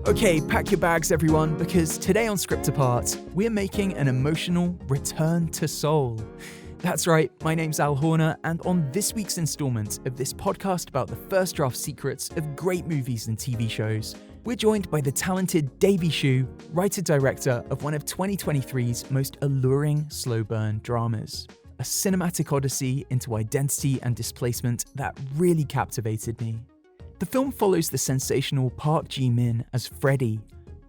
Okay, pack your bags everyone, because today on Script Apart, we're making an emotional return to Seoul. That's right, my name's Al Horner, and on this week's installment of this podcast about the first draft secrets of great movies and TV shows, we're joined by the talented Davy Chou, writer-director of one of 2023's most alluring slow burn dramas. A cinematic odyssey into identity and displacement that really captivated me. The film follows the sensational Park Ji-min as Freddie,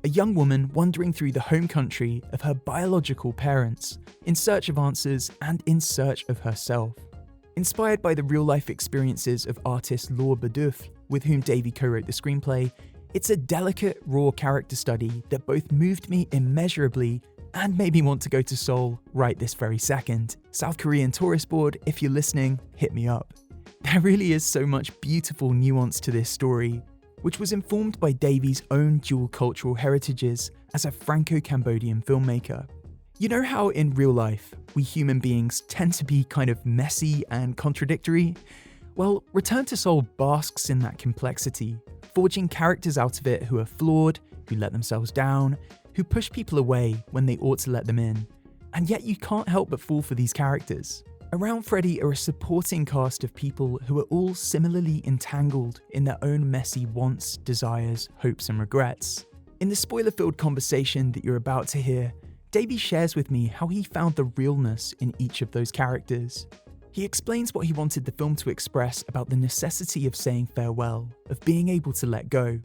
a young woman wandering through the home country of her biological parents, in search of answers and in search of herself. Inspired by the real-life experiences of artist Laure Badufle, with whom Davy co-wrote the screenplay, it's a delicate, raw character study that both moved me immeasurably and made me want to go to Seoul right this very second. South Korean Tourist Board, if you're listening, hit me up. There really is so much beautiful nuance to this story, which was informed by Davy's own dual cultural heritages as a Franco-Cambodian filmmaker. You know how in real life, we human beings tend to be kind of messy and contradictory? Well, Return to Seoul basks in that complexity, forging characters out of it who are flawed, who let themselves down, who push people away when they ought to let them in. And yet you can't help but fall for these characters. Around Freddie are a supporting cast of people who are all similarly entangled in their own messy wants, desires, hopes and regrets. In the spoiler-filled conversation that you're about to hear, Davy shares with me how he found the realness in each of those characters. He explains what he wanted the film to express about the necessity of saying farewell, of being able to let go.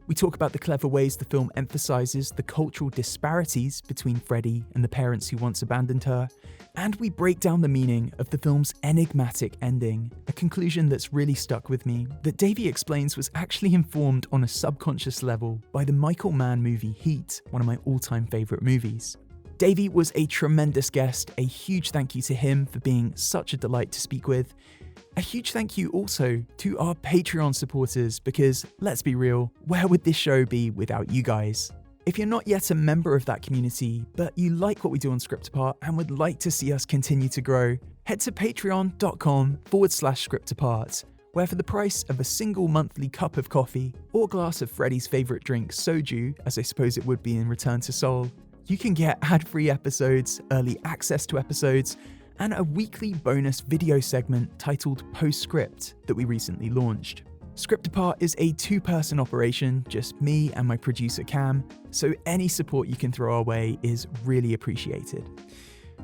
We talk about the clever ways the film emphasizes the cultural disparities between Freddie and the parents who once abandoned her, and we break down the meaning of the film's enigmatic ending, a conclusion that's really stuck with me, that Davy explains was actually informed on a subconscious level by the Michael Mann movie Heat, one of my all-time favourite movies. Davy was a tremendous guest, a huge thank you to him for being such a delight to speak with. A huge thank you also to our Patreon supporters because, let's be real, where would this show be without you guys? If you're not yet a member of that community, but you like what we do on Script Apart and would like to see us continue to grow, head to patreon.com/Script Apart, where for the price of a single monthly cup of coffee or glass of Freddie's favourite drink, soju, as I suppose it would be in Return to Seoul, you can get ad-free episodes, early access to episodes, and a weekly bonus video segment titled Postscript that we recently launched. Script Apart is a two-person operation, just me and my producer Cam, so any support you can throw our way is really appreciated.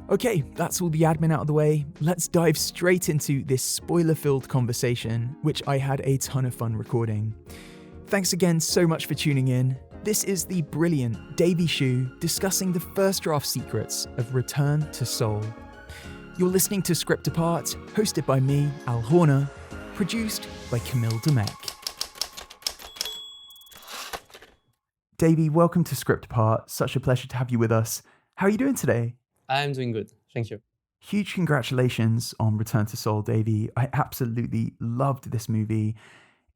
Okay, that's all the admin out of the way. Let's dive straight into this spoiler-filled conversation, which I had a ton of fun recording. Thanks again so much for tuning in. This is the brilliant Davy Chou discussing the first draft secrets of Return to Seoul. You're listening to Script Apart, hosted by me, Al Horner, produced by Camille Demek. Davy, welcome to Script Apart. Such a pleasure to have you with us. How are you doing today? I'm doing good, thank you. Huge congratulations on Return to Seoul, Davy. I absolutely loved this movie.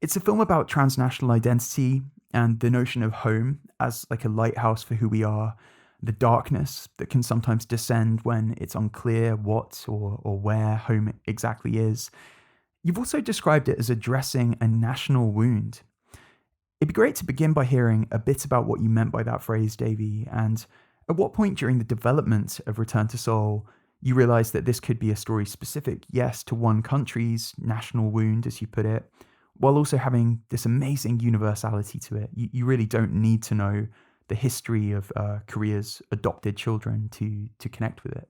It's a film about transnational identity and the notion of home as like a lighthouse for who we are, the darkness that can sometimes descend when it's unclear what or where home exactly is. You've also described it as addressing a national wound. It'd be great to begin by hearing a bit about what you meant by that phrase, Davy, and at what point during the development of Return to Seoul you realised that this could be a story specific, yes, to one country's national wound, as you put it, while also having this amazing universality to it. You really don't need to know the history of Korea's adopted children to connect with it.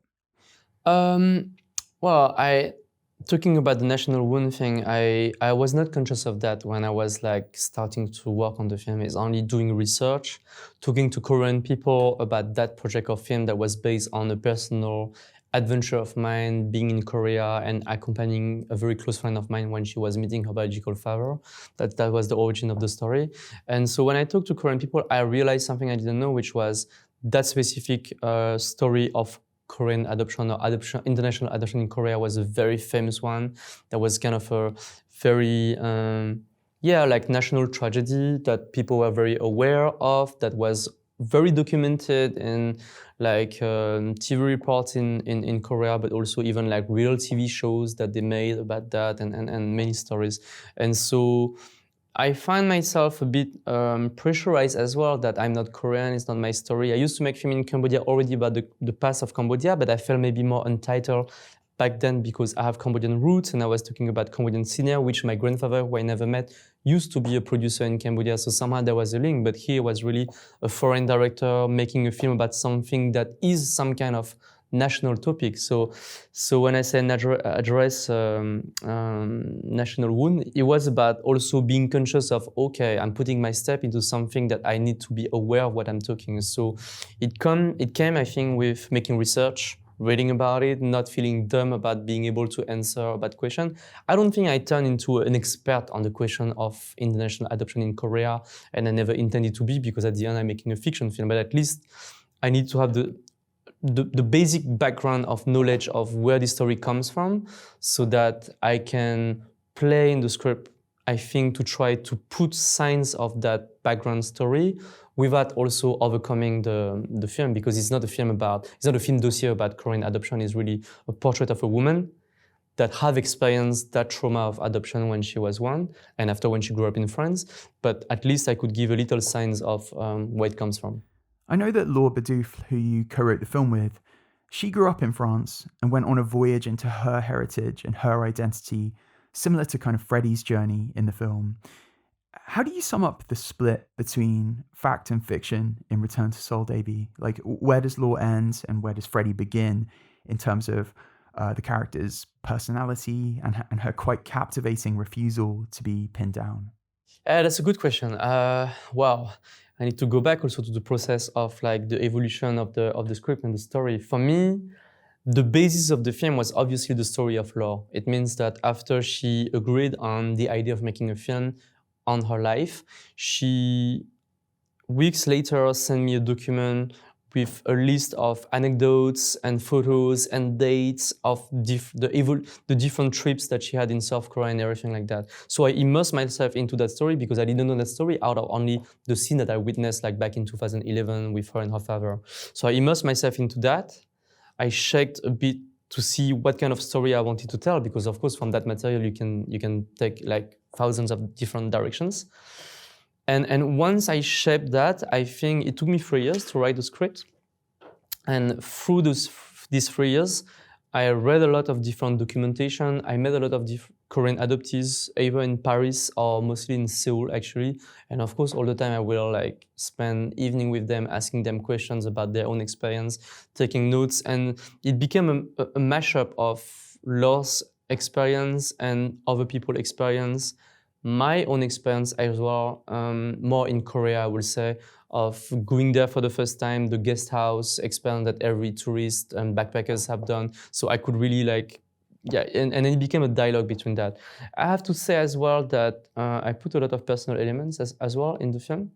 Talking about the national wound thing, I was not conscious of that when I was like starting to work on the film. It's only doing research, talking to Korean people about that project of film that was based on a personal adventure of mine, being in Korea and accompanying a very close friend of mine when she was meeting her biological father. That was the origin of the story. And so when I talked to Korean people, I realized something I didn't know, which was that specific story of Korean adoption or international adoption in Korea was a very famous one. That was kind of a very, national tragedy that people were very aware of, that was very documented in TV reports in Korea, but also even like real TV shows that they made about that and many stories. And so I find myself a bit pressurized as well that I'm not Korean, it's not my story. I used to make film in Cambodia already about the past of Cambodia, but I felt maybe more untitled back then because I have Cambodian roots and I was talking about Cambodian cinema, which my grandfather, who I never met, used to be a producer in Cambodia. So somehow there was a link, but here was really a foreign director making a film about something that is some kind of national topic. So when I say address national wound, it was about also being conscious of, okay, I'm putting my step into something that I need to be aware of what I'm talking. So it came, I think, with making research, reading about it, not feeling dumb about being able to answer about question. I don't think I turned into an expert on the question of international adoption in Korea, and I never intended to be, because at the end I'm making a fiction film, but at least I need to have the basic background of knowledge of where the story comes from, so that I can play in the script, I think, to try to put signs of that background story without also overcoming the film, because it's not a film dossier about Korean adoption. It's really a portrait of a woman that have experienced that trauma of adoption when she was one and after when she grew up in France. But at least I could give a little signs of where it comes from. I know that Laure Badufle, who you co-wrote the film with, she grew up in France and went on a voyage into her heritage and her identity, similar to kind of Freddie's journey in the film. How do you sum up the split between fact and fiction in Return to Seoul, Davy? Like, where does Laure end and where does Freddie begin in terms of the character's personality and her quite captivating refusal to be pinned down? That's a good question. Wow. I need to go back also to the process of like the evolution of the script and the story. For me, the basis of the film was obviously the story of Laure. It means that after she agreed on the idea of making a film on her life, she weeks later sent me a document with a list of anecdotes and photos and dates of the different trips that she had in South Korea and everything like that. So I immersed myself into that story because I didn't know that story out of only the scene that I witnessed like back in 2011 with her and her father. So I immersed myself into that. I checked a bit to see what kind of story I wanted to tell, because of course from that material you can take like thousands of different directions. And once I shaped that, I think it took me 3 years to write the script. And through these 3 years, I read a lot of different documentation. I met a lot of Korean adoptees, either in Paris or mostly in Seoul, actually. And of course, all the time I will like spend evening with them, asking them questions about their own experience, taking notes. And it became a mashup of Laure's experience and other people's experience, my own experience as well, more in Korea, I would say, of going there for the first time, the guest house experience that every tourist and backpackers have done. So I could really like, yeah, and then it became a dialogue between that. I have to say as well that I put a lot of personal elements as well in the film.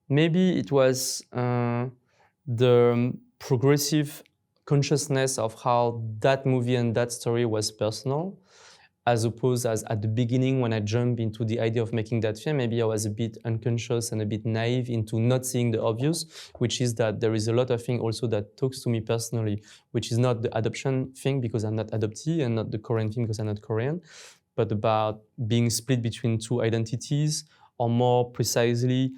Maybe it was the progressive consciousness of how that movie and that story was personal, as opposed as at the beginning when I jumped into the idea of making that film, maybe I was a bit unconscious and a bit naive into not seeing the obvious, which is that there is a lot of things also that talks to me personally, which is not the adoption thing because I'm not adoptee and not the Korean thing because I'm not Korean, but about being split between two identities, or more precisely,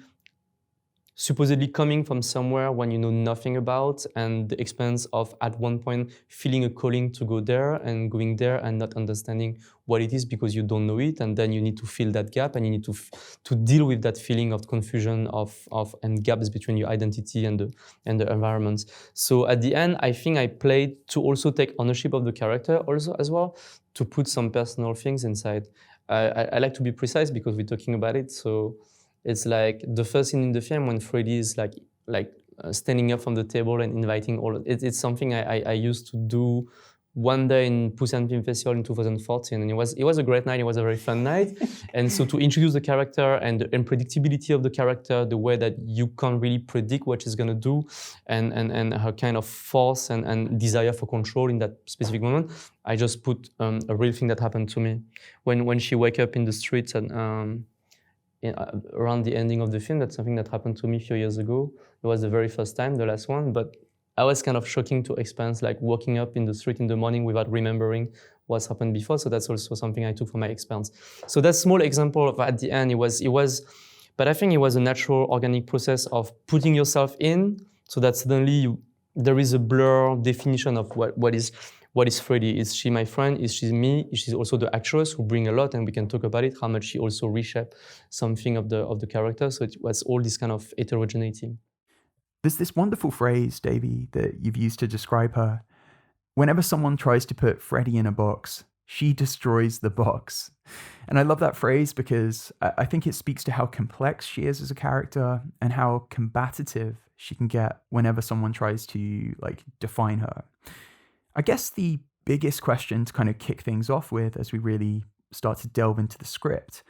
supposedly coming from somewhere when you know nothing about, and the experience of at one point feeling a calling to go there and going there and not understanding what it is because you don't know it, and then you need to fill that gap and you need to deal with that feeling of confusion and gaps between your identity and the environment. So at the end, I think I played to also take ownership of the character also as well, to put some personal things inside. I like to be precise because we're talking about it, so it's like the first scene in the film when Freddie is standing up from the table and inviting all. It's something I used to do one day in Busan Film Festival in 2014, and it was a great night. It was a very fun night, and so to introduce the character and the unpredictability of the character, the way that you can't really predict what she's gonna do, and her kind of force and desire for control in that specific moment, I just put a real thing that happened to me when she wake up in the streets and. Around the ending of the film, that's something that happened to me a few years ago. It was the very first time, the last one, but I was kind of shocking to experience like walking up in the street in the morning without remembering what's happened before. So that's also something I took from my experience. So that small example of at the end, but I think it was a natural, organic process of putting yourself in, so that suddenly there is a blur definition of what is Freddie. Is she my friend? Is she me? Is she also the actress who bring a lot, and we can talk about it, how much she also reshaped something of the character. So it was all this kind of heterogeneity. There's this wonderful phrase, Davy, that you've used to describe her. Whenever someone tries to put Freddie in a box, she destroys the box. And I love that phrase because I think it speaks to how complex she is as a character and how combative she can get whenever someone tries to define her. I guess the biggest question to kind of kick things off with as we really start to delve into the script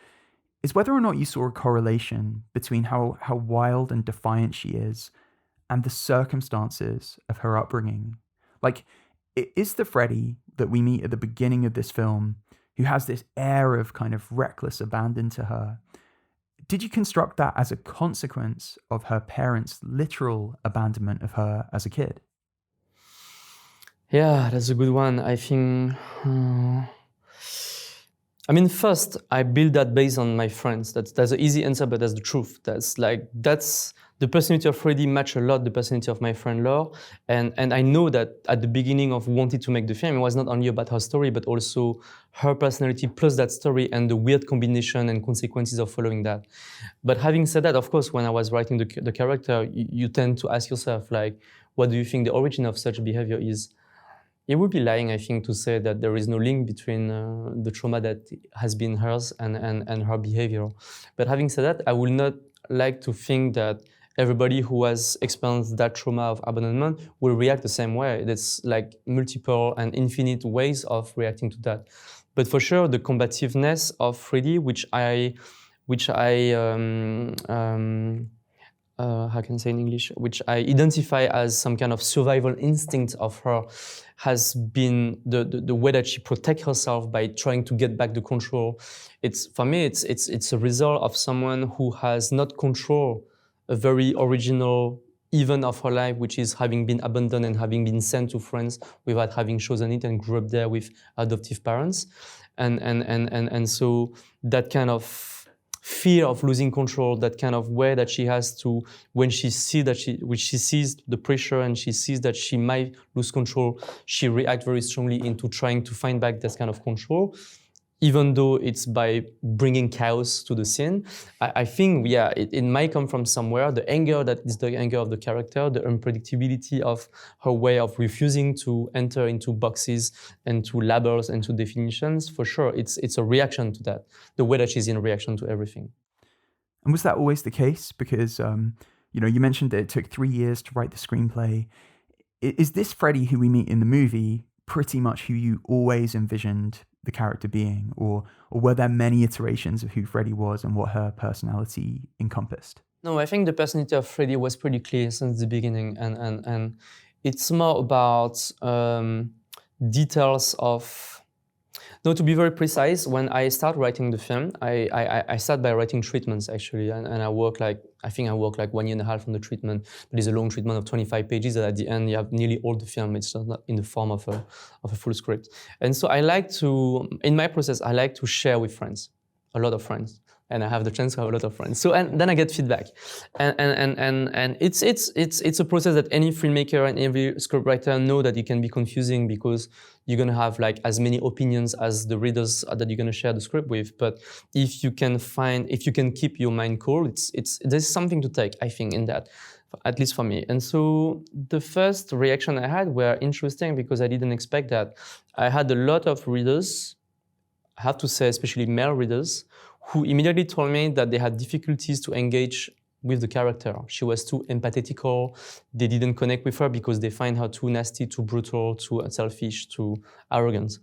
is whether or not you saw a correlation between how wild and defiant she is and the circumstances of her upbringing. Is the Freddie that we meet at the beginning of this film, who has this air of kind of reckless abandon to her, did you construct that as a consequence of her parents' literal abandonment of her as a kid? Yeah, that's a good one. I think, first, I build that based on my friends. That's an easy answer, but that's the truth. That's the personality of Freddie match a lot the personality of my friend Laure. And I know that at the beginning of wanting to make the film, it was not only about her story, but also her personality plus that story and the weird combination and consequences of following that. But having said that, of course, when I was writing the character, you tend to ask yourself, what do you think the origin of such behavior is? It would be lying, I think, to say that there is no link between the trauma that has been hers and her behavior. But having said that, I would not like to think that everybody who has experienced that trauma of abandonment will react the same way. There's multiple and infinite ways of reacting to that. But for sure, the combativeness of Freddie, which I how can I say in English, which I identify as some kind of survival instinct of her, has been the way that she protects herself by trying to get back the control. For me, it's a result of someone who has not controlled a very original event of her life, which is having been abandoned and having been sent to France without having chosen it and grew up there with adoptive parents. And so that kind of fear of losing control, that kind of way that she has to, when she sees the pressure and she sees that she might lose control, she reacts very strongly into trying to find back that kind of control, even though it's by bringing chaos to the scene. I think, it might come from somewhere. The anger that is the anger of the character, the unpredictability of her way of refusing to enter into boxes and to labels and to definitions. For sure, it's a reaction to that, the way that she's in reaction to everything. And was that always the case? Because, you mentioned that it took 3 years to write the screenplay. Is this Freddie who we meet in the movie pretty much who you always envisioned the character being, or were there many iterations of who Freddie was and what her personality encompassed? No, I think the personality of Freddie was pretty clear since the beginning, and it's more about details of. No, to be very precise, when I start writing the film, I start by writing treatments actually, and I work I work 1 year and a half on the treatment, but it's a long treatment of 25 pages that at the end you have nearly all the film. It's not in the form of a full script. And so in my process, I like to share with friends, a lot of friends. And I have the chance to have a lot of friends. So, and then I get feedback. And it's a process that any filmmaker and every scriptwriter know that it can be confusing because you're gonna have as many opinions as the readers that you're gonna share the script with. But if you can keep your mind cool, there's something to take, I think, in that, at least for me. And so the first reaction I had were interesting because I didn't expect that. I had a lot of readers, I have to say, especially male readers, who immediately told me that they had difficulties to engage with the character. She was too empathetical. They didn't connect with her because they find her too nasty, too brutal, too selfish, too arrogant.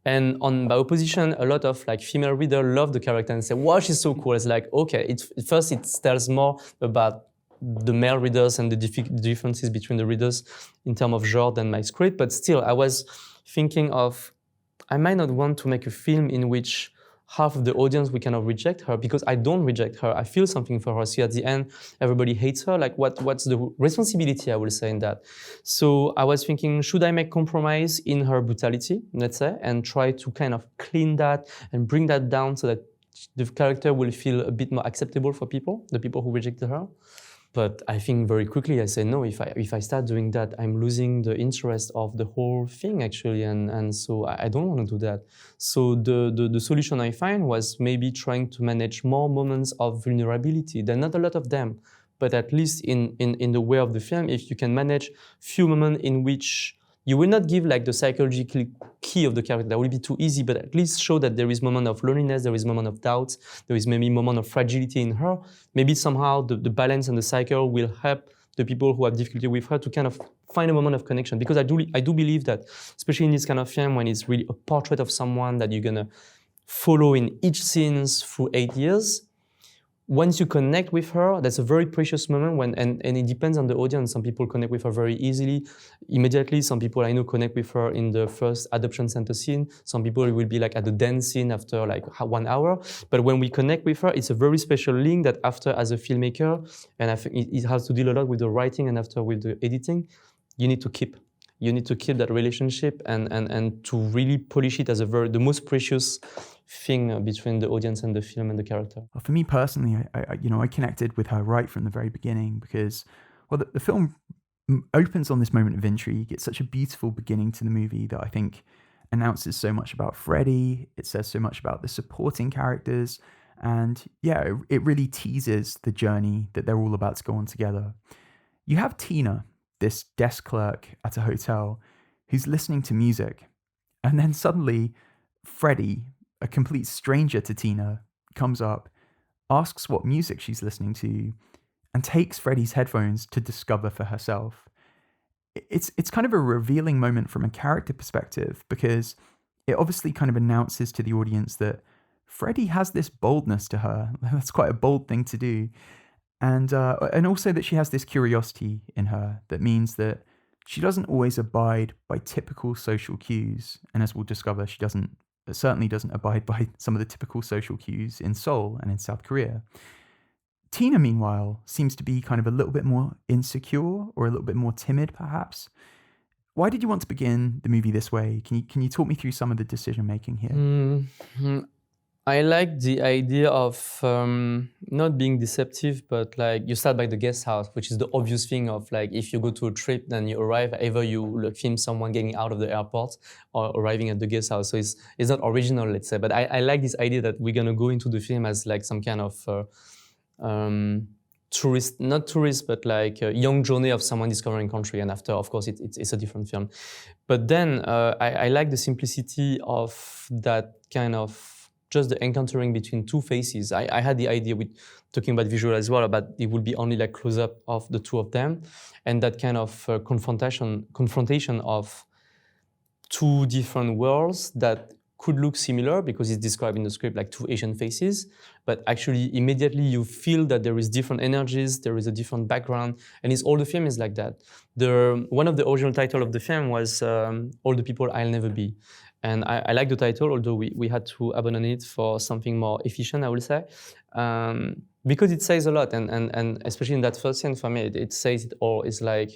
And by opposition, a lot of female readers love the character and say, wow, she's so cool. It's okay, first it tells more about the male readers and the differences between the readers in terms of genre than my script. But still, I was thinking of, I might not want to make a film in which half of the audience, we kind of reject her because I don't reject her. I feel something for her. So at the end, everybody hates her. Like what's the responsibility, I will say, in that? So I was thinking, should I make compromise in her brutality, let's say, and try to kind of clean that and bring that down so that the character will feel a bit more acceptable for people, the people who rejected her. But I think very quickly I said, no, if I start doing that, I'm losing the interest of the whole thing, actually. And so I don't want to do that. So the solution I find was maybe trying to manage more moments of vulnerability. There are not a lot of them, but at least in the way of the film, if you can manage few moments in which you will not give like the psychological key of the character, that will be too easy, but at least show that there is moment of loneliness, there is moment of doubt, there is maybe moment of fragility in her. Maybe somehow the balance and the cycle will help the people who have difficulty with her to kind of find a moment of connection. Because I do believe that, especially in this kind of film, when it's really a portrait of someone that you're gonna follow in each scenes through 8 years, once you connect with her, that's a very precious moment and it depends on the audience. Some people connect with her very easily, immediately. Some people I know connect with her in the first adoption center scene. Some people will be like at the dance scene after like 1 hour. But when we connect with her, it's a very special link that after, as a filmmaker, and I think it has to deal a lot with the writing and after with the editing, you need to keep. You need to keep that relationship and to really polish it as the most precious thing between the audience and the film and the character. Well, for me personally, I connected with her right from the very beginning because, well, the film opens on this moment of intrigue. It's such a beautiful beginning to the movie that I think announces so much about Freddie. It says so much about the supporting characters. And yeah, it really teases the journey that they're all about to go on together. You have Tina, this desk clerk at a hotel, who's listening to music. And then suddenly, Freddie, a complete stranger to Tina, comes up, asks what music she's listening to, and takes Freddie's headphones to discover for herself. It's kind of a revealing moment from a character perspective because it obviously kind of announces to the audience that Freddie has this boldness to her. That's quite a bold thing to do. And also that she has this curiosity in her that means that she doesn't always abide by typical social cues. And as we'll discover, she certainly doesn't abide by some of the typical social cues in Seoul and in South Korea. Tina, meanwhile, seems to be kind of a little bit more insecure or a little bit more timid, perhaps. Why did you want to begin the movie this way? Can you talk me through some of the decision making here? Mm-hmm. I like the idea of not being deceptive, but like you start by the guest house, which is the obvious thing of like if you go to a trip, then you arrive, either you film someone getting out of the airport or arriving at the guest house. So it's not original, let's say. But I like this idea that we're gonna go into the film as like some kind of not tourist, but like a young journey of someone discovering country. And after, of course, it's a different film. But then I like the simplicity of that kind of just the encountering between two faces. I had the idea with talking about visual as well, about it would be only like close-up of the two of them, and that kind of confrontation of two different worlds that could look similar because it's described in the script like two Asian faces, but actually immediately you feel that there is different energies, there is a different background, and all the film is like that. One of the original title of the film was All the People I'll Never Be. And I like the title, although we had to abandon it for something more efficient, I will say, because it says a lot, and especially in that first scene for me, it says it all. It's like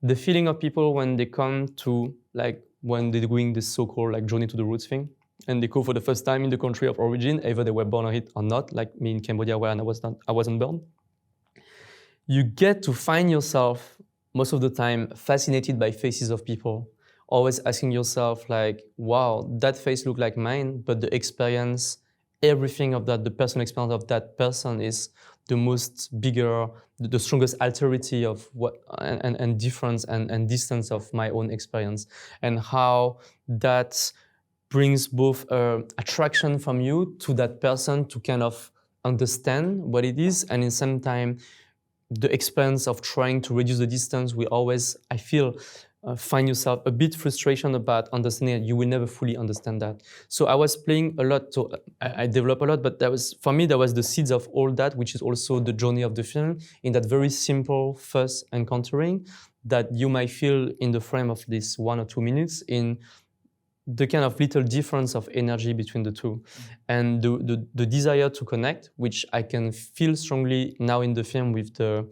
the feeling of people when they come to, like, when they're doing this so-called like journey to the roots thing, and they go for the first time in the country of origin, either they were born here or not, like me in Cambodia where I wasn't born. You get to find yourself most of the time fascinated by faces of people, always asking yourself like, wow, that face look like mine, but the experience, everything of that, the personal experience of that person is the most bigger, the strongest alterity of what and difference and distance of my own experience, and how that brings both attraction from you to that person to kind of understand what it is, and in the same time, the experience of trying to reduce the distance will always, I feel, find yourself a bit frustration about understanding it. You will never fully understand that. So I was playing a lot, so I developed a lot, but for me, that was the seeds of all that, which is also the journey of the film, in that very simple first encountering that you might feel in the frame of this 1 or 2 minutes in the kind of little difference of energy between the two, and the desire to connect, which I can feel strongly now in the film with the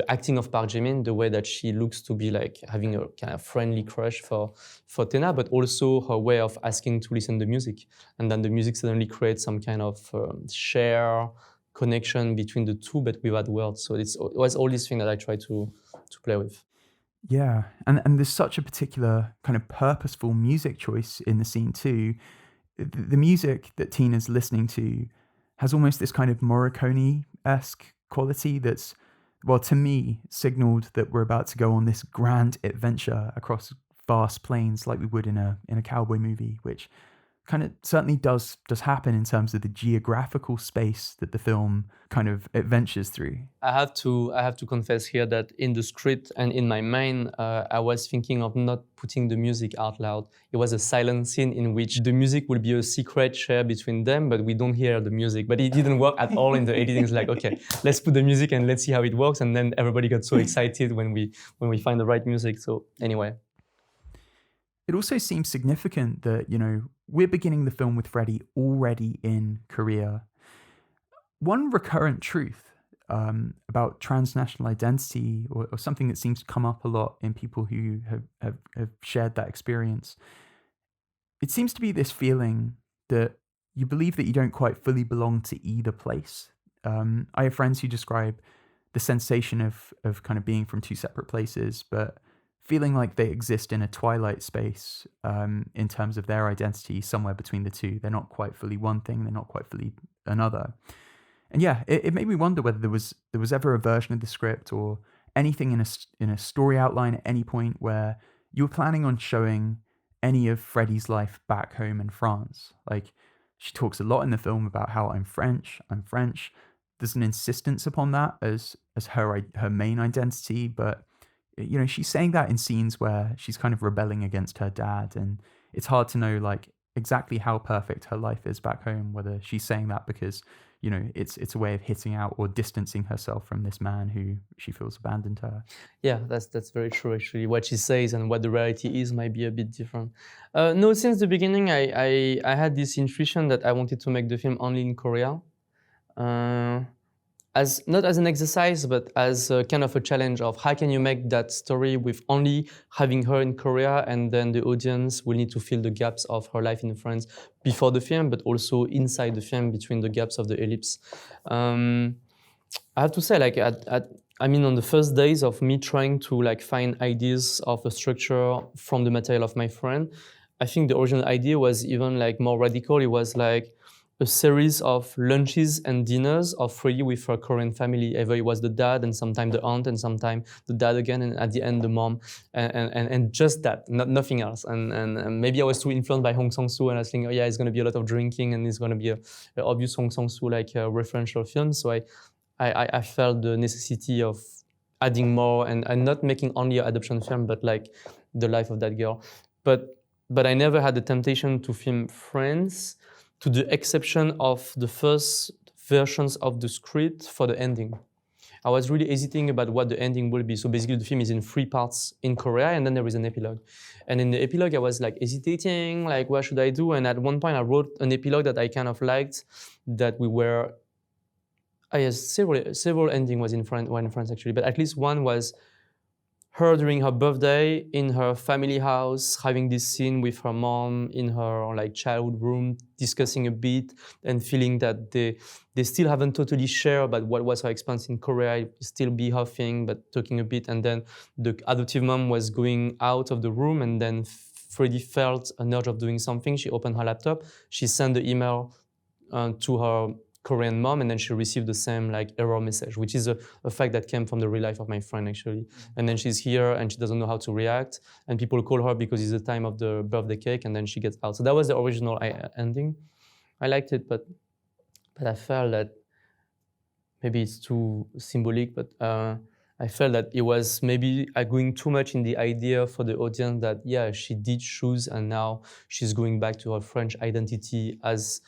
acting of Park Jae-min, the way that she looks to be like having a kind of friendly crush for Tena, but also her way of asking to listen to music, and then the music suddenly creates some kind of share connection between the two, but without words. So it was all these things that I try to play with. Yeah, and there's such a particular kind of purposeful music choice in the scene too. The music that Tina's listening to has almost this kind of Morricone-esque quality that's, well, to me, signaled that we're about to go on this grand adventure across vast plains like we would in a cowboy movie, which kind of certainly does happen in terms of the geographical space that the film kind of adventures through. I have to confess here that in the script and in my mind, I was thinking of not putting the music out loud. It was a silent scene in which the music will be a secret share between them, but we don't hear the music. But it didn't work at all in the editing. It's like, okay, let's put the music and let's see how it works. And then everybody got so excited when we find the right music. So anyway. It also seems significant that, we're beginning the film with Freddie already in Korea. One recurrent truth about transnational identity, or something that seems to come up a lot in people who have shared that experience, it seems to be this feeling that you believe that you don't quite fully belong to either place. I have friends who describe the sensation of kind of being from two separate places, but feeling like they exist in a twilight space in terms of their identity somewhere between the two. They're not quite fully one thing, they're not quite fully another. And yeah, it made me wonder whether there was ever a version of the script or anything in a story outline at any point where you were planning on showing any of Freddie's life back home in France. Like, she talks a lot in the film about how I'm French. There's an insistence upon that as her main identity, but she's saying that in scenes where she's kind of rebelling against her dad, and it's hard to know like exactly how perfect her life is back home, whether she's saying that because it's a way of hitting out or distancing herself from this man who she feels abandoned her. Yeah, that's very true actually. What she says and what the reality is might be a bit different. No, since the beginning I had this intuition that I wanted to make the film only in Korea. As not as an exercise, but as a kind of a challenge of how can you make that story with only having her in Korea, and then the audience will need to fill the gaps of her life in France before the film, but also inside the film between the gaps of the ellipse. I have to say, like on the first days of me trying to like find ideas of a structure from the material of my friend, I think the original idea was even like more radical. It was like a series of lunches and dinners of Freddie with her Korean family. Either it was the dad and sometimes the aunt and sometimes the dad again, and at the end the mom, and just that, nothing else. And maybe I was too influenced by Hong Sang-soo, and I was thinking, oh yeah, it's going to be a lot of drinking and it's going to be a obvious Hong Sang-soo like referential film. So I felt the necessity of adding more and not making only an adoption film, but like the life of that girl. But I never had the temptation to film friends, to the exception of the first versions of the script for the ending. I was really hesitating about what the ending will be. So basically the film is in 3 parts in Korea, and then there is an epilogue. And in the epilogue, I was like hesitating, like what should I do? And at one point I wrote an epilogue that I kind of liked, that we were, several ending was in France actually, but at least one was her during her birthday in her family house, having this scene with her mom in her like childhood room, discussing a bit and feeling that they still haven't totally shared about what was her experience in Korea. It still be her thing, but talking a bit. And then the adoptive mom was going out of the room, and then Freddie felt an urge of doing something. She opened her laptop. She sent the email to her Korean mom, and then she received the same like error message, which is a fact that came from the real life of my friend actually. Mm-hmm. And then she's here and she doesn't know how to react, and people call her because it's the time of the birthday cake, and then she gets out. So that was the original ending. I liked it, but I felt that maybe it's too symbolic, but I felt that it was maybe going too much in the idea for the audience that yeah, she did choose and now she's going back to her French identity as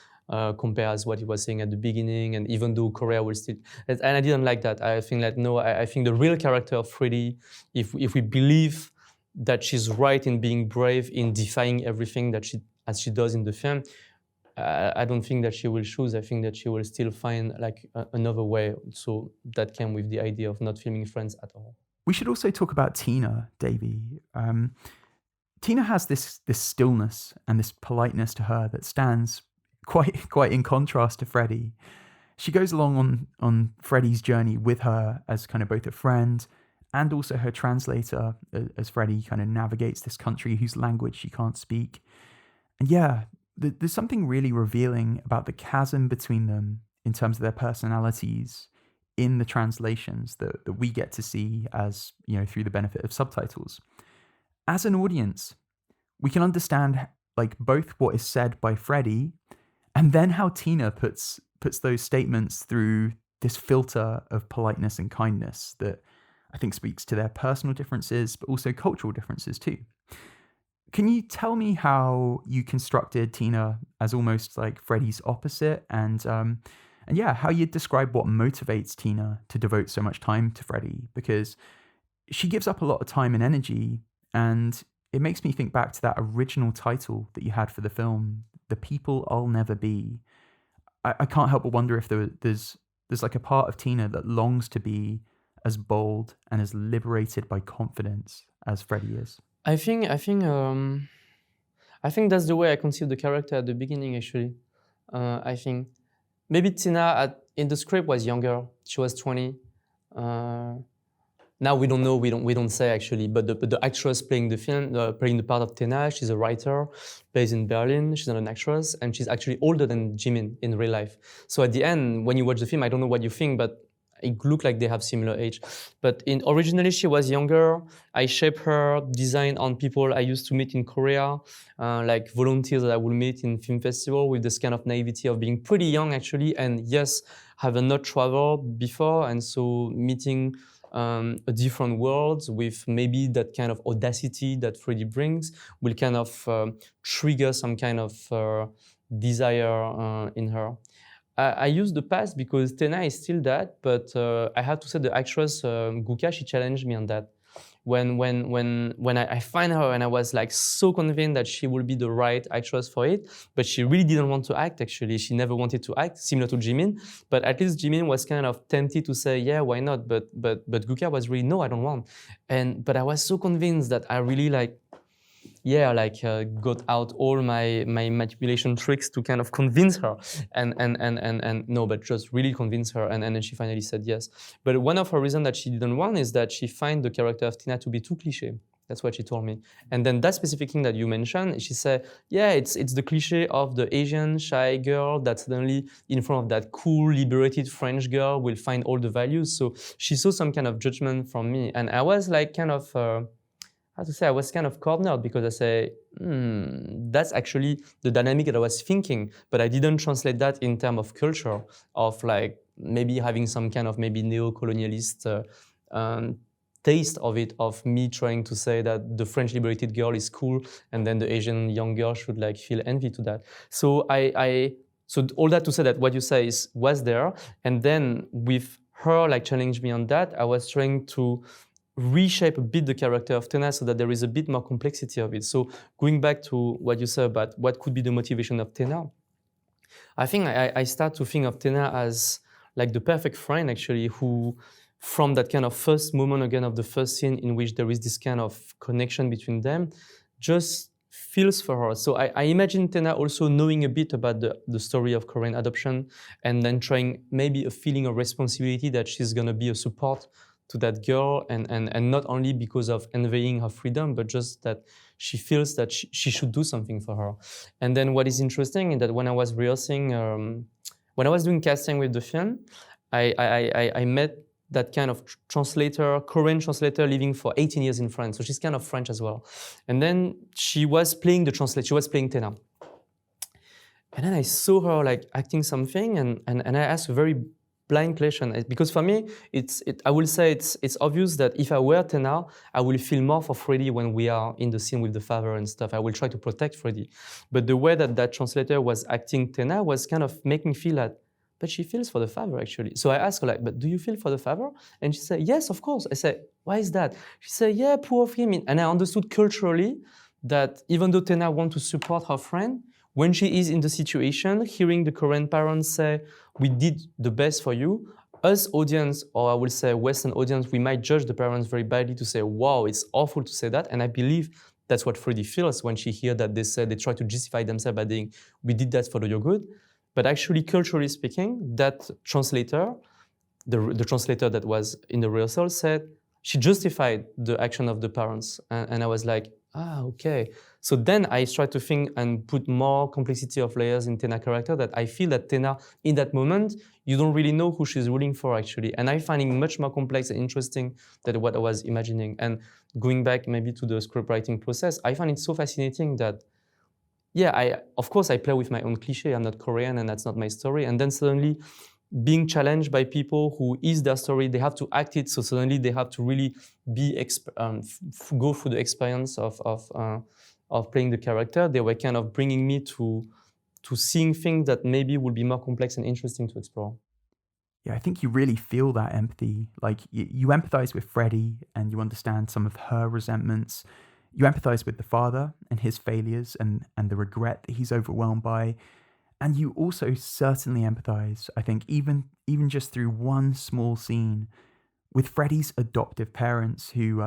compared as what he was saying at the beginning, and even though Korea will still, and I didn't like that. I think that no, I think the real character of Freddie, if we believe that she's right in being brave, in defying everything that she as she does in the film, I don't think that she will choose. I think that she will still find like another way. So that came with the idea of not filming friends at all. We should also talk about Tina, Davy. Tina has this stillness and this politeness to her that stands quite in contrast to Freddie. She goes along on Freddie's journey with her as kind of both a friend and also her translator, as Freddie kind of navigates this country whose language she can't speak. And yeah, there's something really revealing about the chasm between them in terms of their personalities in the translations that we get to see as, through the benefit of subtitles. As an audience, we can understand like both what is said by Freddie and then how Tina puts those statements through this filter of politeness and kindness that I think speaks to their personal differences, but also cultural differences too. Can you tell me how you constructed Tina as almost like Freddie's opposite, and how you describe what motivates Tina to devote so much time to Freddie? Because she gives up a lot of time and energy, and it makes me think back to that original title that you had for the film, The People I'll Never Be. I can't help but wonder if there's like a part of Tina that longs to be as bold and as liberated by confidence as Freddie is. I think that's the way I conceived the character at the beginning. Actually, I think maybe Tina in the script was younger. She was 20. Now we don't know. We don't say actually. But the actress playing the film, playing the part of Tina, she's a writer, based in Berlin. She's not an actress, and she's actually older than Jimin in real life. So at the end, when you watch the film, I don't know what you think, but it looked like they have similar age. But originally she was younger. I shaped her design on people I used to meet in Korea, like volunteers that I would meet in film festival, with this kind of naivety of being pretty young actually, and yes, have not traveled before, and so meeting a different world with maybe that kind of audacity that Freddie brings will kind of trigger some kind of desire in her. I use the past because Tena is still that, but I have to say the actress Guka, she challenged me on that. When I find her and I was like so convinced that she will be the right actress for it, but she really didn't want to act actually. She never wanted to act, similar to Jimin, but at least Jimin was kind of tempted to say, yeah, why not? But Guka was really, no, I don't want. But I was so convinced that I really got out all my manipulation tricks to kind of convince her, but just really convince her, and then she finally said yes. But one of her reasons that she didn't want is that she finds the character of Tina to be too cliche. That's what she told me. And then that specific thing that you mentioned, she said, yeah, it's the cliche of the Asian shy girl that suddenly in front of that cool, liberated French girl will find all the values. So she saw some kind of judgment from me, and I was like kind of I was kind of cornered because I say, that's actually the dynamic that I was thinking, but I didn't translate that in terms of culture, of like maybe having some kind of maybe neo-colonialist taste of it, of me trying to say that the French liberated girl is cool and then the Asian young girl should like feel envy to that. So so all that to say that what you say was there, and then with her like challenging me on that, I was trying to reshape a bit the character of Tena so that there is a bit more complexity of it. So going back to what you said about what could be the motivation of Tena, I think I start to think of Tena as like the perfect friend actually, who from that kind of first moment again of the first scene in which there is this kind of connection between them, just feels for her. So I imagine Tena also knowing a bit about the story of Korean adoption, and then trying maybe a feeling of responsibility that she's gonna be a support to that girl, and not only because of envying her freedom, but just that she feels that she should do something for her. And then what is interesting is that when I was rehearsing, when I was doing casting with the film, I met that kind of translator, Korean translator living for 18 years in France. So she's kind of French as well. And then she was playing the translator, she was playing Tena. And then I saw her like acting something, and I asked a very blind question, because for me, I will say it's obvious that if I were Tena, I will feel more for Freddie when we are in the scene with the father and stuff. I will try to protect Freddie. But the way that translator was acting Tena was kind of making me feel that, but she feels for the father actually. So I asked her like, but do you feel for the father? And she said, yes, of course. I said, why is that? She said, yeah, poor of him. And I understood culturally that even though Tena wants to support her friend, when she is in the situation, hearing the Korean parents say, we did the best for you, us audience, or I will say Western audience, we might judge the parents very badly to say, wow, it's awful to say that. And I believe that's what Freddie feels when she hears that they try to justify themselves by saying, we did that for your good. But actually, culturally speaking, that translator, the translator that was in the rehearsal said, she justified the action of the parents. And I was like, okay. So then I tried to think and put more complexity of layers in Tena's character, that I feel that Tena, in that moment, you don't really know who she's rooting for, actually. And I find it much more complex and interesting than what I was imagining. And going back maybe to the script writing process, I find it so fascinating that, of course, I play with my own cliche. I'm not Korean and that's not my story. And then suddenly, being challenged by people who is their story, they have to act it. So suddenly they have to really go through the experience of playing the character. They were kind of bringing me to seeing things that maybe would be more complex and interesting to explore. Yeah, I think you really feel that empathy. Like you empathize with Freddie and you understand some of her resentments. You empathize with the father and his failures and the regret that he's overwhelmed by. And you also certainly empathize, I think, even just through one small scene with Freddie's adoptive parents who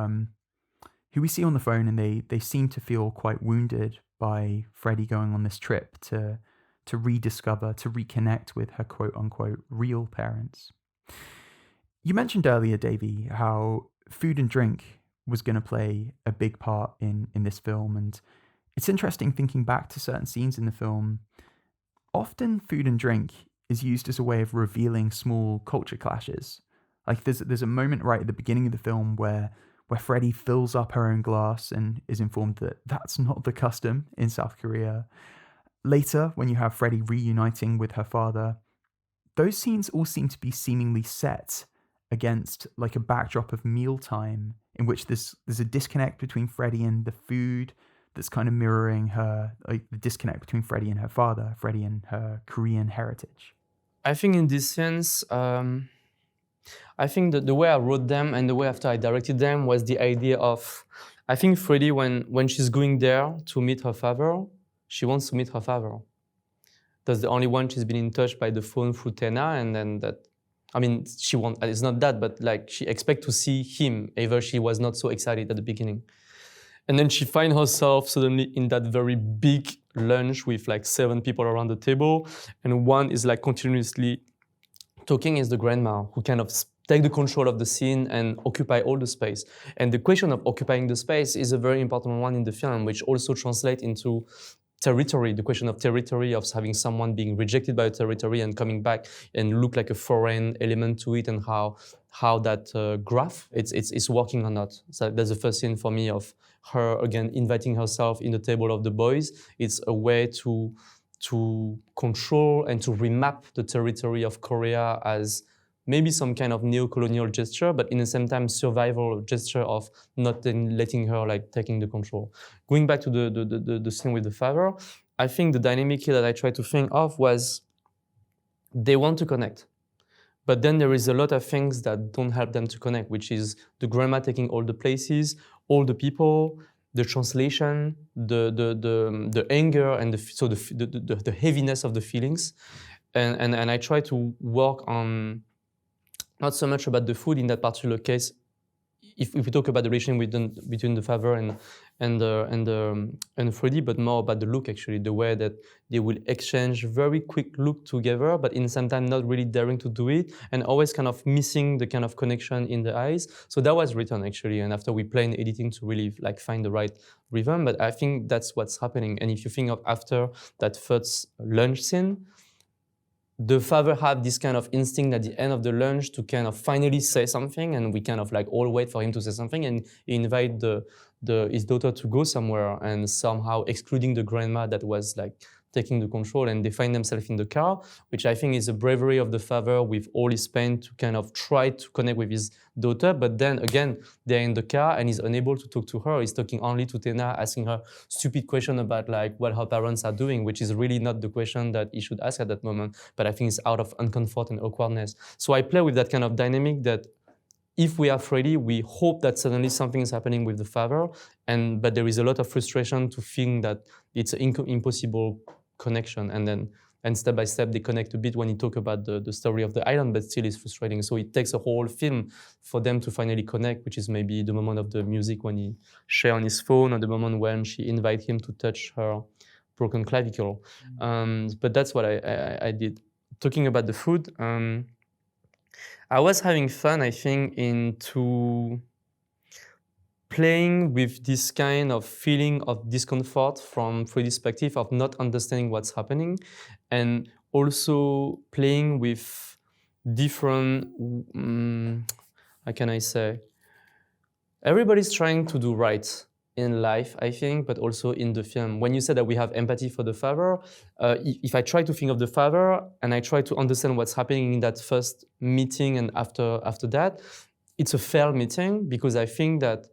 we see on the phone, and they seem to feel quite wounded by Freddie going on this trip to rediscover, to reconnect with her quote unquote real parents. You mentioned earlier, Davy, how food and drink was going to play a big part in this film. And it's interesting thinking back to certain scenes in the film. Often food and drink is used as a way of revealing small culture clashes. Like there's a moment right at the beginning of the film where Freddie fills up her own glass and is informed that that's not the custom in South Korea. Later, when you have Freddie reuniting with her father, those scenes all seem to be seemingly set against like a backdrop of mealtime in which there's a disconnect between Freddie and the food, that's kind of mirroring her, like the disconnect between Freddie and her father, Freddie and her Korean heritage. I think in this sense, I think that the way I wrote them and the way after I directed them was the idea of, I think Freddie, when she's going there to meet her father, she wants to meet her father. That's the only one she's been in touch by the phone through Tena, and then that, I mean, it's not that, but like she expects to see him, either she was not so excited at the beginning. And then she finds herself suddenly in that very big lunch with like 7 people around the table. And one is like continuously talking, is the grandma, who kind of take the control of the scene and occupy all the space. And the question of occupying the space is a very important one in the film, which also translates into territory, the question of territory, of having someone being rejected by a territory and coming back and look like a foreign element to it, and how that graph it's working or not. So that's the first scene for me of her again inviting herself in the table of the boys. It's a way to control and to remap the territory of Korea as maybe some kind of neo-colonial gesture, but in the same time survival gesture of not letting her like taking the control. Going back to the scene with the father, I think the dynamic here that I tried to think of was they want to connect. But then there is a lot of things that don't help them to connect, which is the grandma taking all the places, all the people, the translation, the anger, and the heaviness of the feelings. And I try to work on not so much about the food in that particular case. If we talk about the relation between the father and Freddie, but more about the look, actually, the way that they will exchange very quick look together, but in the same time not really daring to do it, and always kind of missing the kind of connection in the eyes. So that was written, actually, and after we play in editing to really like find the right rhythm. But I think that's what's happening. And if you think of after that first lunch scene, the father had this kind of instinct at the end of the lunch to kind of finally say something, and we kind of like all wait for him to say something, and he invite his daughter to go somewhere, and somehow excluding the grandma that was like taking the control, and they find themselves in the car, which I think is a bravery of the father with all his pain to kind of try to connect with his daughter. But then again, they're in the car and he's unable to talk to her. He's talking only to Tena, asking her stupid question about like what her parents are doing, which is really not the question that he should ask at that moment. But I think it's out of uncomfort and awkwardness. So I play with that kind of dynamic that if we are Freddie, we hope that suddenly something is happening with the father, but there is a lot of frustration to think that it's an impossible connection, and step by step they connect a bit when he talk about the story of the island, but still it's frustrating. So it takes a whole film for them to finally connect, which is maybe the moment of the music when he share on his phone, or the moment when she invite him to touch her broken clavicle. But that's what I did. Talking about the food, I was having fun, I think, into playing with this kind of feeling of discomfort from Freddie's perspective of not understanding what's happening, and also playing with different, how can I say, everybody's trying to do right in life, I think, but also in the film. When you said that we have empathy for the father, if I try to think of the father and I try to understand what's happening in that first meeting and after that, it's a failed meeting, because I think that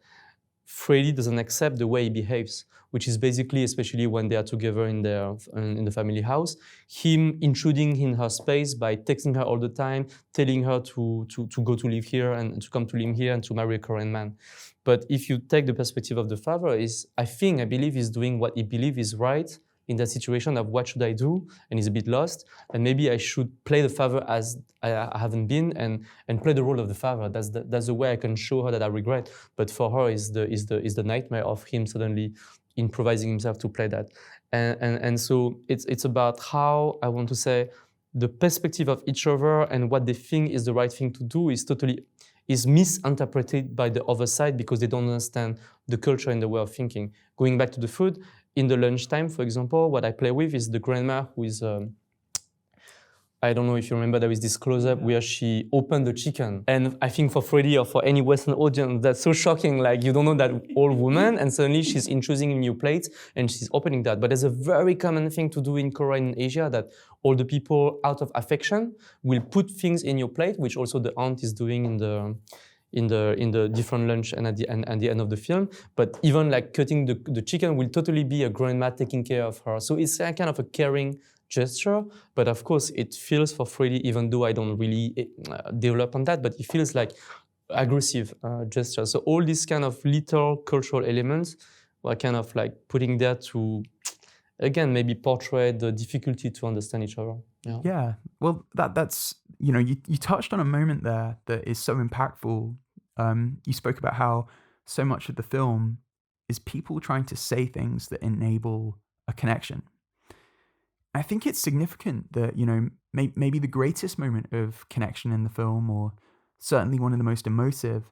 Freddie doesn't accept the way he behaves, which is basically, especially when they are together in the family house, him intruding in her space by texting her all the time, telling her to go to live here and to come to live here and to marry a Korean man. But if you take the perspective of the father, I believe he's doing what he believes is right in that situation of what should I do, and he's a bit lost, and maybe I should play the father as I haven't been, and play the role of the father. That's the way I can show her that I regret. But for her is the nightmare of him suddenly improvising himself to play that, and so it's about how I want to say the perspective of each other and what they think is the right thing to do is misinterpreted by the other side, because they don't understand the culture and the way of thinking. Going back to the food, in the lunchtime, for example, what I play with is the grandma who is, I don't know if you remember, there is this close-up where she opened the chicken. And I think for Freddie or for any Western audience, that's so shocking. Like, you don't know that old woman, and suddenly she's introducing new plates and she's opening that. But there's a very common thing to do in Korea and Asia, that all the people, out of affection, will put things in your plate, which also the aunt is doing in the different lunch and at the end of the film. But even like cutting the chicken will totally be a grandma taking care of her. So it's a kind of a caring gesture, but of course it feels for Freddie, even though I don't really develop on that, but it feels like aggressive gesture. So all these kind of little cultural elements were kind of like putting there to, again, maybe portray the difficulty to understand each other. Yeah. Well, that's you touched on a moment there that is so impactful. You spoke about how so much of the film is people trying to say things that enable a connection. I think it's significant that, maybe the greatest moment of connection in the film, or certainly one of the most emotive,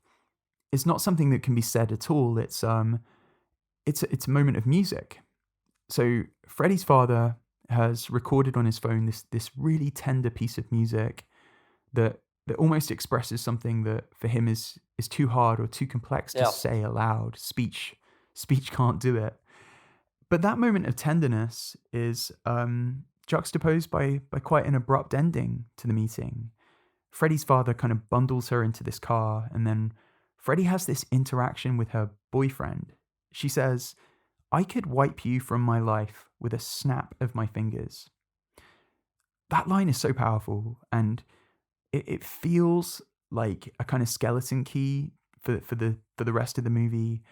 is not something that can be said at all. It's a moment of music. So Freddie's father has recorded on his phone this really tender piece of music that almost expresses something that for him is too hard or too complex to say aloud. Speech can't do it. But that moment of tenderness is juxtaposed by quite an abrupt ending to the meeting. Freddie's father kind of bundles her into this car, and then Freddie has this interaction with her boyfriend. She says, "I could wipe you from my life with a snap of my fingers." That line is so powerful, and it feels like a kind of skeleton key for the rest of the movie.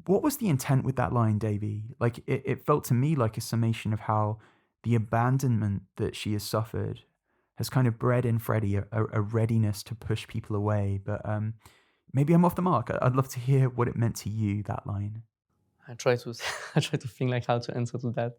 What was the intent with that line, Davy? Like, it felt to me like a summation of how the abandonment that she has suffered has kind of bred in Freddie a readiness to push people away. But maybe I'm off the mark. I'd love to hear what it meant to you, that line. I try to think like how to answer to that.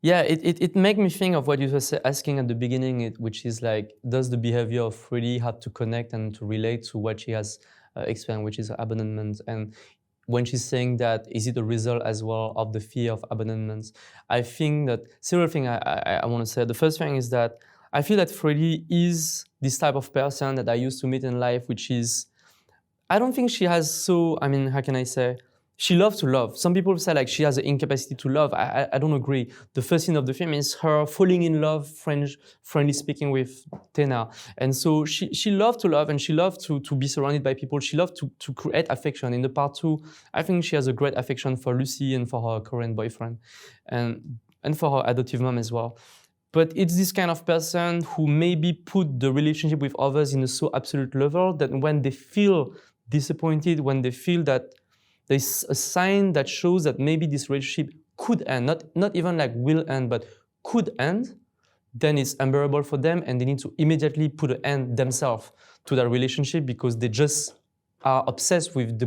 It made me think of what you were asking at the beginning, which is like, does the behavior of Freddie have to connect and to relate to what she has experienced, which is abandonment? And when she's saying that, is it a result as well of the fear of abandonment? I think that several things I want to say. The first thing is that I feel that Freddie is this type of person that I used to meet in life, which is, I don't think she has how can I say? She loves to love. Some people say like she has an incapacity to love. I don't agree. The first scene of the film is her falling in love, friendly speaking with Tena. And so she loves to love, and she loves to be surrounded by people. She loves to create affection. In the part 2, I think she has a great affection for Lucy and for her Korean boyfriend, and for her adoptive mom as well. But it's this kind of person who maybe put the relationship with others in a so absolute level that when they feel disappointed, when they feel that there's a sign that shows that maybe this relationship could end, not even like will end, but could end, then it's unbearable for them and they need to immediately put an end themselves to that relationship because they just are obsessed with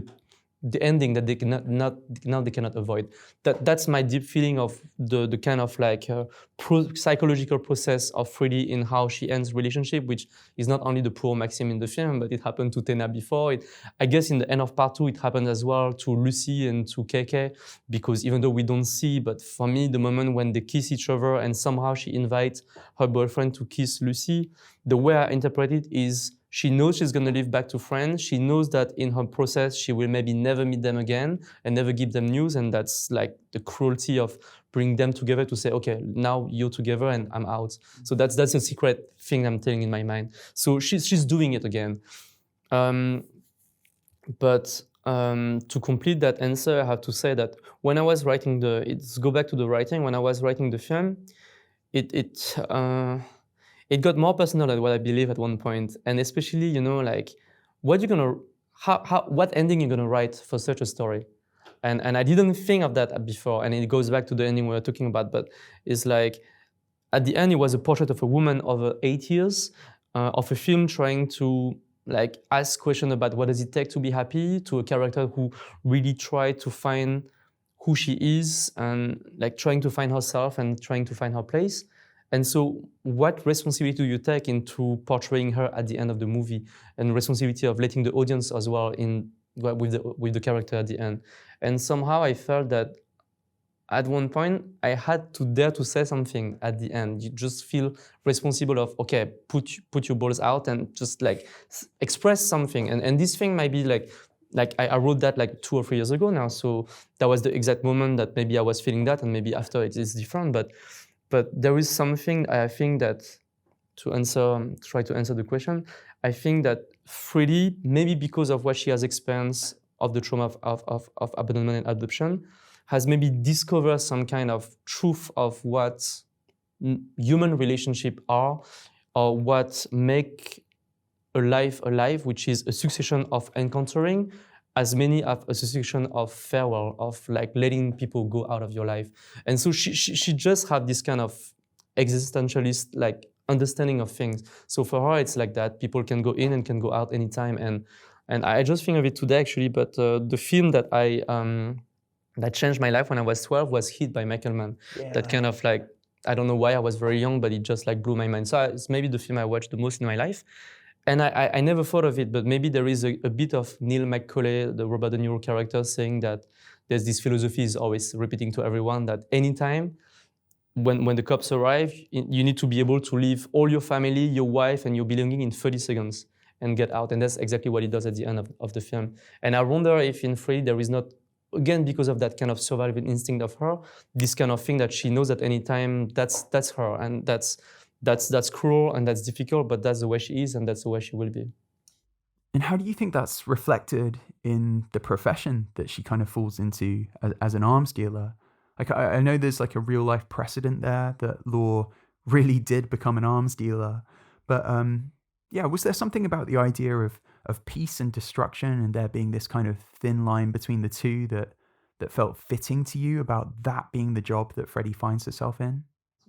the ending that they cannot avoid. That's my deep feeling of the kind of like psychological process of Freddie in how she ends relationship, which is not only the poor Maxime in the film, but it happened to Tena before. I guess in the end of part 2, it happened as well to Lucy and to KK, because even though we don't see, but for me, the moment when they kiss each other and somehow she invites her boyfriend to kiss Lucy, the way I interpret it is she knows she's going to live back to France. She knows that in her process, she will maybe never meet them again and never give them news. And that's like the cruelty of bringing them together to say, okay, now you're together and I'm out. So that's a secret thing I'm telling in my mind. So she's doing it again. But to complete that answer, I have to say that when I was writing go back to the writing, when I was writing the film, it got more personal than what I believe at one point, and especially, you know, like, what ending you're gonna write for such a story, and I didn't think of that before, and it goes back to the ending we were talking about, but it's like, at the end, it was a portrait of a woman over 8 years, of a film trying to like ask questions about what does it take to be happy, to a character who really tried to find who she is and like trying to find herself and trying to find her place. And so what responsibility do you take into portraying her at the end of the movie, and responsibility of letting the audience as well with the character at the end? And somehow I felt that at one point I had to dare to say something at the end. You just feel responsible of, okay, put your balls out and just like express something. And this thing might be like I wrote that like 2 or 3 years ago now. So that was the exact moment that maybe I was feeling that, and maybe after it is different. But there is something I think that try to answer the question. I think that Freddie, maybe because of what she has experienced of the trauma of abandonment and adoption, has maybe discovered some kind of truth of what human relationships are, or what make a life alive, which is a succession of encountering, as many of a succession of farewell, of like letting people go out of your life. And so she just had this kind of existentialist like understanding of things. So for her, it's like that people can go in and can go out anytime. And I just think of it today actually, but the film that that changed my life when I was 12 was Hit by Michael Mann. Yeah. That kind of like, I don't know why, I was very young, but it just like blew my mind. So it's maybe the film I watched the most in my life. And I never thought of it, but maybe there is a bit of Neil McCauley, the Robert De Niro character, saying that there's this philosophy is always repeating to everyone that anytime when the cops arrive, you need to be able to leave all your family, your wife, and your belonging in 30 seconds and get out. And that's exactly what he does at the end of the film. And I wonder if in Freddie there is not, again, because of that kind of survival instinct of her, this kind of thing that she knows at any time, that's her, and that's cruel and that's difficult, but that's the way she is and that's the way she will be. And how do you think that's reflected in the profession that she kind of falls into as an arms dealer? Like, I know there's like a real life precedent there that Laure really did become an arms dealer. But yeah, was there something about the idea of peace and destruction and there being this kind of thin line between the two that felt fitting to you about that being the job that Freddie finds herself in?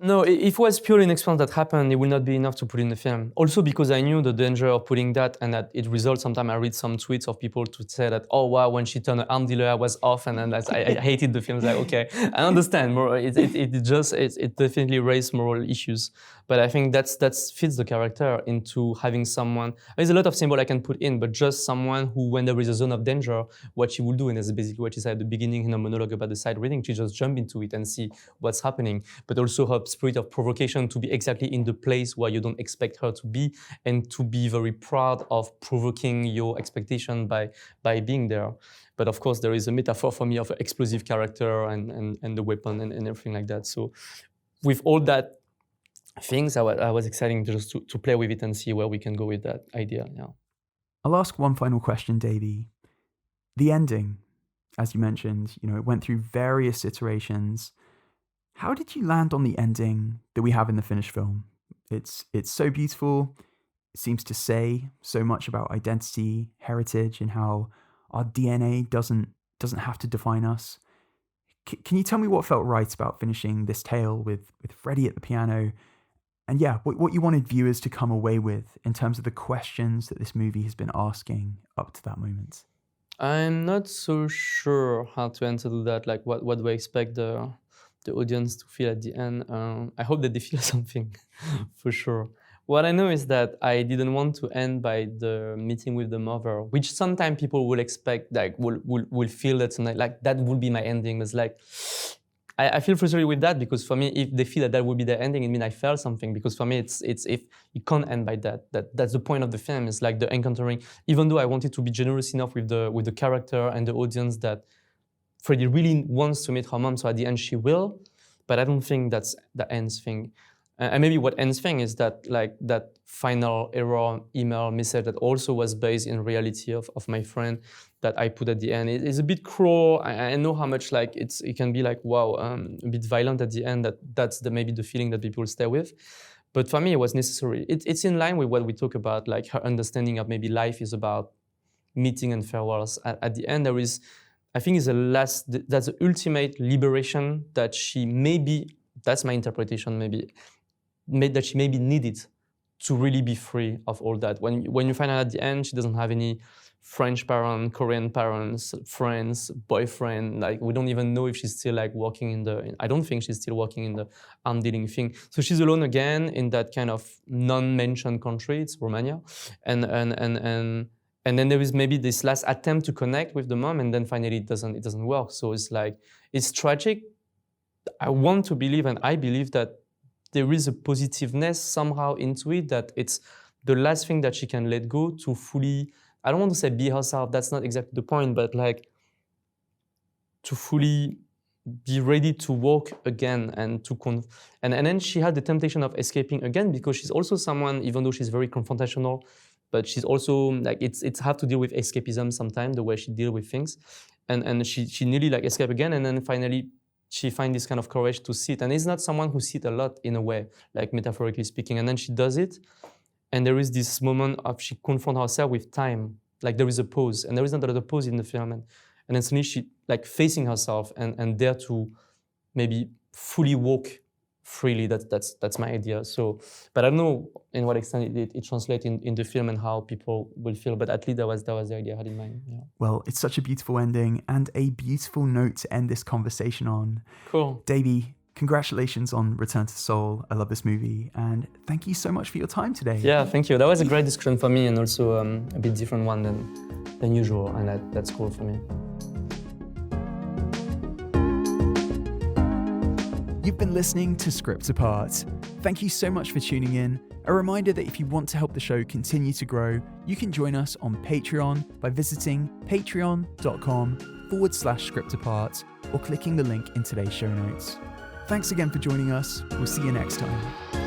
No, if it was purely an experience that happened, it would not be enough to put in the film. Also because I knew the danger of putting that, and that it results, sometimes I read some tweets of people to say that, oh wow, when she turned an arm dealer, I was off, and then I hated the film. It's like, okay, I understand. It definitely raised moral issues. But I think that fits the character into having someone, there's a lot of symbol I can put in, but just someone who, when there is a zone of danger, what she will do, and that's basically what she said at the beginning in a monologue about the side reading, she just jump into it and see what's happening. But also her spirit of provocation to be exactly in the place where you don't expect her to be, and to be very proud of provoking your expectation by being there. But of course, there is a metaphor for me of an explosive character and the weapon and everything like that. So with all that things, I was excited just to play with it and see where we can go with that idea. Yeah. I'll ask one final question, Davy. The ending, as you mentioned, it went through various iterations. How did you land on the ending that we have in the finished film? It's so beautiful. It seems to say so much about identity, heritage, and how our DNA doesn't have to define us. Can you tell me what felt right about finishing this tale with Freddie at the piano? And yeah, what you wanted viewers to come away with in terms of the questions that this movie has been asking up to that moment? I'm not so sure how to answer to that. Like, what do I expect the audience to feel at the end? I hope that they feel something, for sure. What I know is that I didn't want to end by the meeting with the mother, which sometimes people will expect, like, will feel that tonight, like that would be my ending. It's like, I feel frustrated with that, because for me, if they feel that would be their ending, it means I felt something. Because for me, it's if you can't end by that. That's the point of the film. It's like the encountering. Even though I wanted to be generous enough with the character and the audience that Freddie really wants to meet her mom, so at the end she will. But I don't think that's the ends thing. And maybe what ends thing is that, like, that final error email message that also was based in reality of my friend that I put at the end. It's a bit cruel. I know how much, like, it can be like, wow, a bit violent at the end. That's maybe the feeling that people stay with. But for me, it was necessary. It's in line with what we talk about, like her understanding of maybe life is about meeting and farewells. At the end, there is, I think, is that's the ultimate liberation that she maybe, that's my interpretation, that she maybe needed to really be free of all that. When you find out at the end, she doesn't have any French parents, Korean parents, friends, boyfriend. Like, we don't even know if she's still like working I don't think she's still working in the arm dealing thing. So she's alone again in that kind of non-mentioned country. It's Romania, and then there is maybe this last attempt to connect with the mom, and then finally it doesn't work. So it's like, it's tragic. I want to believe, and I believe, that there is a positiveness somehow into it, that it's the last thing that she can let go to fully, I don't want to say be herself, that's not exactly the point, but like to fully be ready to walk again and to and then she had the temptation of escaping again, because she's also someone, even though she's very confrontational, but she's also like, it's have to deal with escapism sometimes, the way she deals with things, and she nearly like escaped again, and then finally she finds this kind of courage to sit. And it's not someone who sits a lot, in a way, like metaphorically speaking. And then she does it. And there is this moment of she confronts herself with time. Like, there is a pause. And there is not another pause in the film. And then suddenly she, like, facing herself and dare to maybe fully walk freely. That's my idea. So, but I don't know in what extent it translates in the film and how people will feel. But at least that was the idea I had in mind. Yeah. Well, it's such a beautiful ending and a beautiful note to end this conversation on. Cool. Davy, congratulations on Return to Seoul. I love this movie, and thank you so much for your time today. Yeah, thank you. That was a great discussion for me, and also a bit different one than usual, and that's cool for me. You've been listening to Script Apart. Thank you so much for tuning in. A reminder that if you want to help the show continue to grow, you can join us on Patreon by visiting patreon.com/scriptapart or clicking the link in today's show notes. Thanks again for joining us. We'll see you next time.